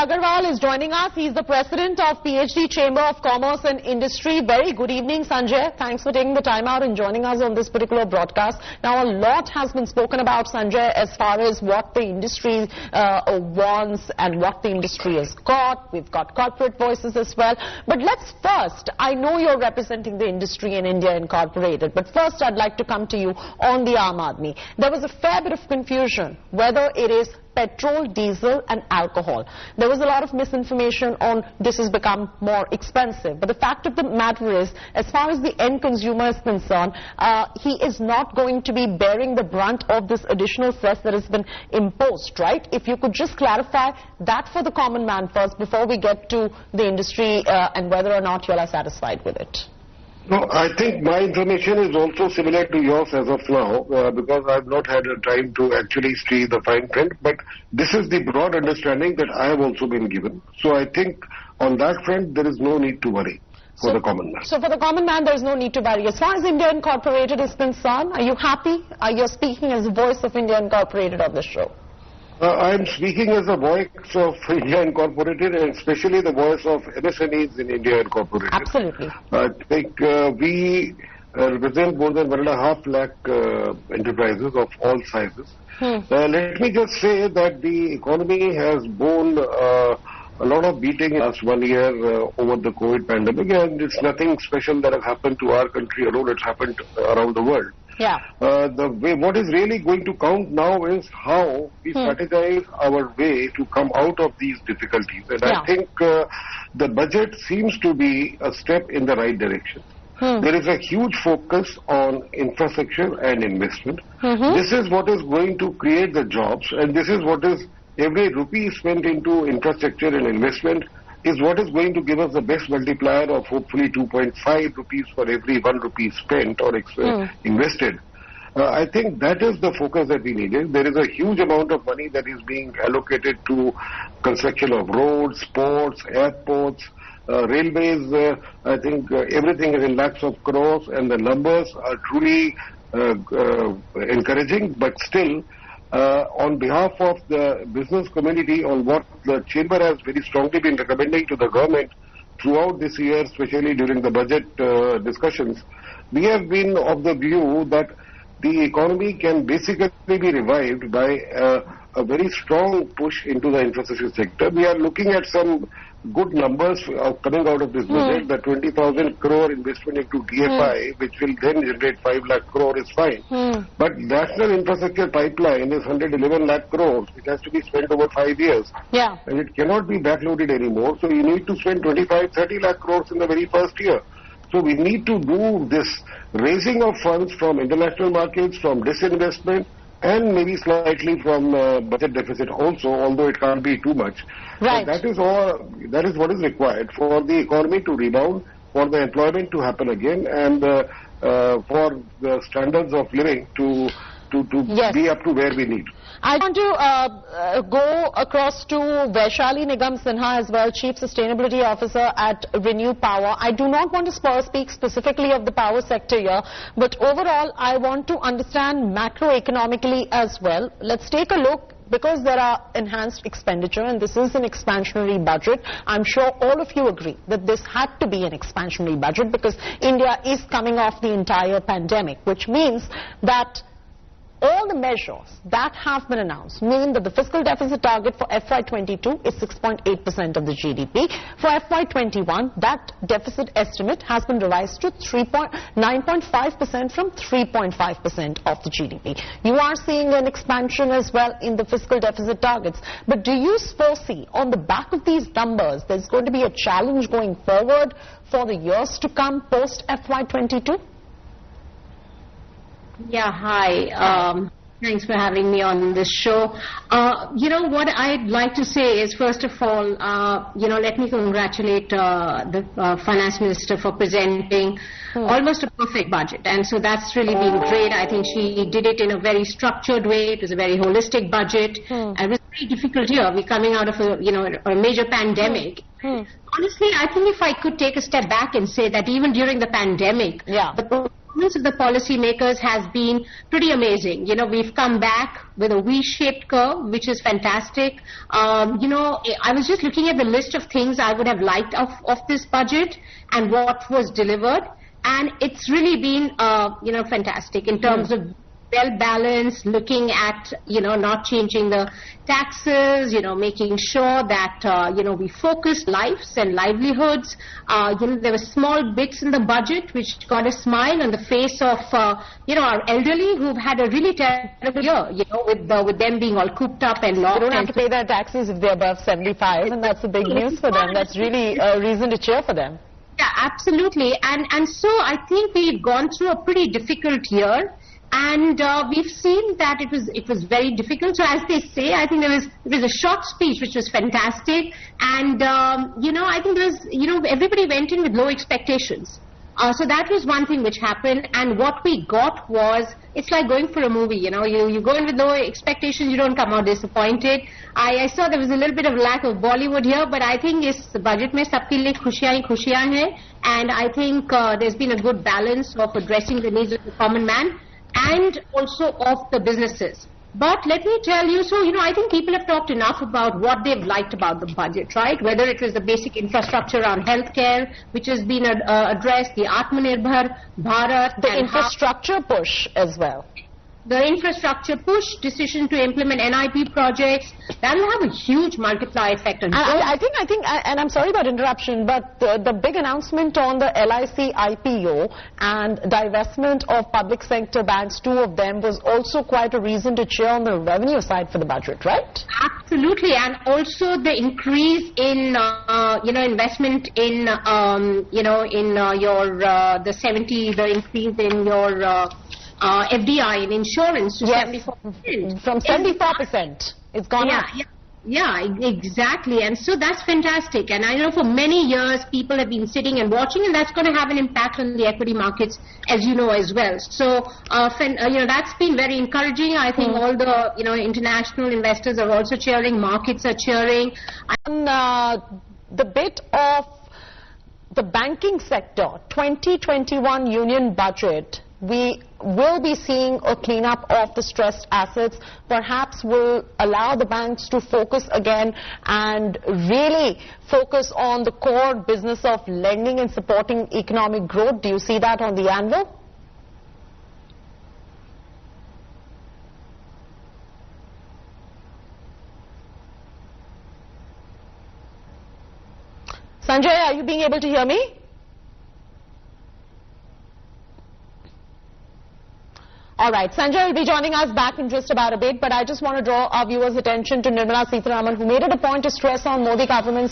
Agarwal is joining us. He's the president of PhD Chamber of Commerce and Industry. Very good evening, Sanjay. Thanks for taking the time out and joining us on this particular broadcast. Now, a lot has been spoken about, Sanjay, as far as what the industry wants and what the industry has got. We've got corporate voices as well. But let's first, I know you're representing the industry in India Incorporated, but first I'd like to come to you on the Aam Aadmi. There was a fair bit of confusion whether it is petrol, diesel and alcohol. There was a lot of misinformation on this has become more expensive. But the fact of the matter is, as far as the end consumer is concerned, he is not going to be bearing the brunt of this additional cess that has been imposed, right? If you could just clarify that for the common man first before we get to the industry and whether or not you all are satisfied with it. No, I think my information is also similar to yours as of now, because I have not had a time to actually see the fine print, but this is the broad understanding that I have also been given. So I think on that front there is no need to worry for the common man. So for the common man there is no need to worry. As far as India Incorporated is concerned, are you happy? You're speaking as the voice of India Incorporated on this show. I am speaking as the voice of India Incorporated and especially the voice of MSMEs in India Incorporated. Absolutely. I think we represent more than 1.5 lakh enterprises of all sizes. Let me just say that the economy has borne a lot of beating last 1 year over the COVID pandemic, and it's nothing special that has happened to our country alone, it's happened around the world. Yeah. What is really going to count now is how we strategize our way to come out of these difficulties. And I think the budget seems to be a step in the right direction. There is a huge focus on infrastructure and investment. This is what is going to create the jobs, and this is what is every rupee spent into infrastructure and investment is what is going to give us the best multiplier of hopefully 2.5 rupees for every 1 rupee spent or invested. I think that is the focus that we needed. There is a huge amount of money that is being allocated to construction of roads, ports, airports, railways. I think everything is in lakhs of crores and the numbers are truly encouraging, but still on behalf of the business community, on what the chamber has very strongly been recommending to the government throughout this year, especially during the budget discussions, we have been of the view that the economy can basically be revived by a very strong push into the infrastructure sector. We are looking at some good numbers coming out of this budget. The 20,000 crore investment into DFI, which will then generate 5 lakh crore, is fine. But national infrastructure pipeline is 111 lakh crores, which has to be spent over 5 years. Yeah. And it cannot be backloaded anymore. So you need to spend 25-30 lakh crores in the very first year. So we need to do this raising of funds from international markets, from disinvestment, and maybe slightly from budget deficit also, although it can't be too much. Right. But that is what is required for the economy to rebound, for the employment to happen again, and for the standards of living to be up to where we need. I want to go across to Vaishali Nigam Sinha as well, Chief Sustainability Officer at Renew Power. I do not want to speak specifically of the power sector here, but overall I want to understand macroeconomically as well. Let's take a look, because there are enhanced expenditure and this is an expansionary budget. I'm sure all of you agree that this had to be an expansionary budget because India is coming off the entire pandemic, which means that all the measures that have been announced mean that the fiscal deficit target for FY22 is 6.8% of the GDP. For FY21, that deficit estimate has been revised to 9.5% from 3.5% of the GDP. You are seeing an expansion as well in the fiscal deficit targets. But do you foresee on the back of these numbers there's going to be a challenge going forward for the years to come post FY22? Yeah, hi. Thanks for having me on this show. You know, what I'd like to say is, first of all, let me congratulate the Finance Minister for presenting almost a perfect budget. And so that's really been great. I think she did it in a very structured way. It was a very holistic budget. And it was a very difficult year. We're coming out of a major pandemic. Honestly, I think if I could take a step back and say that even during the pandemic, the performance of the policymakers has been pretty amazing. You know, we've come back with a V-shaped curve, which is fantastic. You know, I was just looking at the list of things I would have liked of this budget and what was delivered. And it's really been, you know, fantastic in terms of well-balanced, looking at, you know, not changing the taxes, you know, making sure that, you know, we focus lives and livelihoods. You know, there were small bits in the budget which got a smile on the face of, you know, our elderly who've had a really terrible year, you know, with them being all cooped up and locked. They don't have to pay their taxes if they're above 75, and that's the big news for them. That's really a reason to cheer for them. Yeah, absolutely. And so I think we've gone through a pretty difficult year. And we've seen that it was very difficult. So as they say, I think it was a short speech which was fantastic. And you know, I think there was, you know, everybody went in with low expectations. So that was one thing which happened. And what we got was, it's like going for a movie. You know, you go in with low expectations, you don't come out disappointed. I saw there was a little bit of lack of Bollywood here, but I think this budget mein sabke liye khushiyan hi khushiyan hai. And I think there's been a good balance of addressing the needs of the common man and also of the businesses. But let me tell you, so, you know, I think people have talked enough about what they've liked about the budget, right? Whether it was the basic infrastructure around healthcare, which has been addressed, the Atmanirbhar Bharat. The infrastructure push as well. The infrastructure push, decision to implement NIP projects, that will have a huge multiplier effect on I think, and I'm sorry about interruption, but the big announcement on the LIC IPO and divestment of public sector banks, two of them, was also quite a reason to cheer on the revenue side for the budget, right? Absolutely, and also the increase in, you know, investment in, you know, in the increase in your FDI in insurance to 74%. From 74%. It's gone up. Yeah, exactly. And so that's fantastic. And I know for many years people have been sitting and watching, and that's going to have an impact on the equity markets, as you know, as well. So, you know, that's been very encouraging. I think all the, you know, international investors are also cheering. Markets are cheering. And the bit of the banking sector, 2021 union budget, we will be seeing a cleanup of the stressed assets, perhaps will allow the banks to focus again and really focus on the core business of lending and supporting economic growth. Do you see that on the anvil? Sanjay, are you being able to hear me? All right, Sanjay will be joining us back in just about a bit, but I just want to draw our viewers' attention to Nirmala Sitharaman, who made it a point to stress on Modi government's